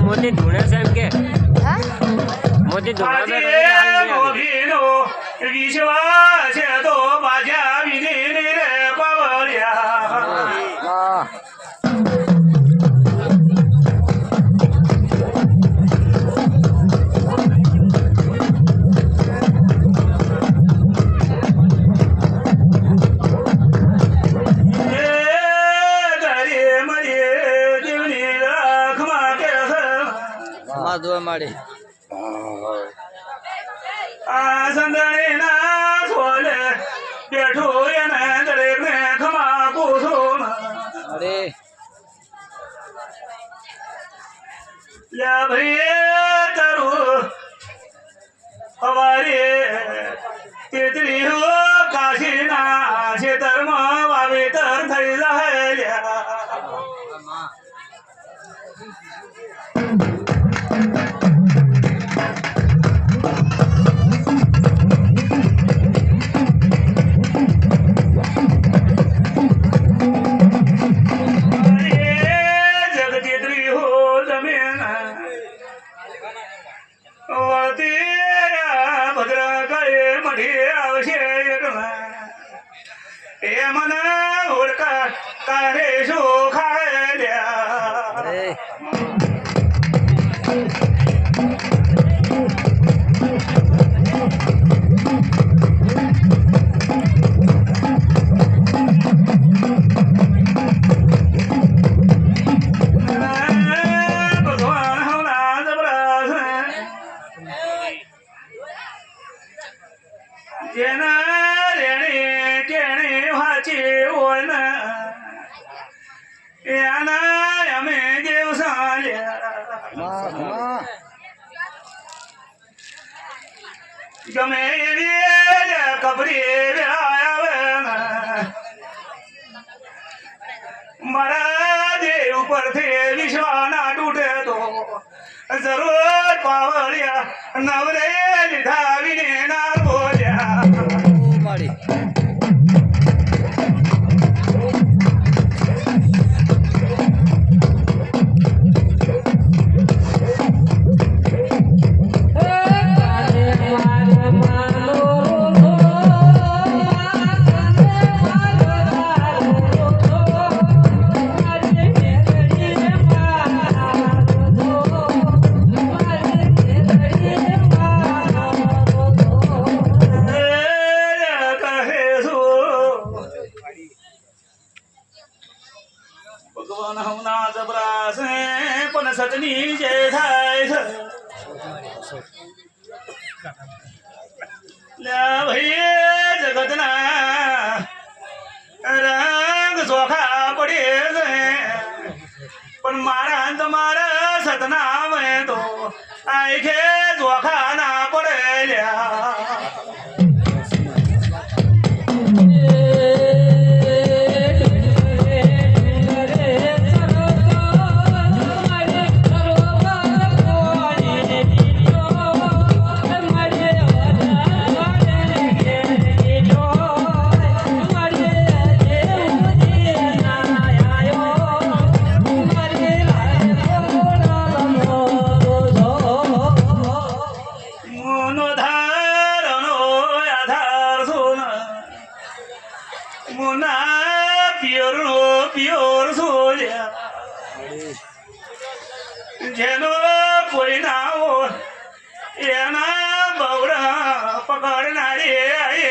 मोदी ढूंढे साहब के मोदी ढूंढे विश्वास तो माझ्या विधीने पावल्या माडे संदळे ना सोले बेठो येना दरे खमा कोसोन अरे ल्या भये तरु हवारे तेतरी हो काशीना शेतर्म वावे तर थई जाहल्या कबरी मरा देव पर थे विश्वाना टूटे तो जरूर पावलिया नवरे लिधा विने ना बोलिया माडी जगतना रंग सोखा पडे पण मारा मारा सतना में तो ऐखे जोखा ना पडल्या જેનો કોઈ ના હોય એના બવડા પકડનારી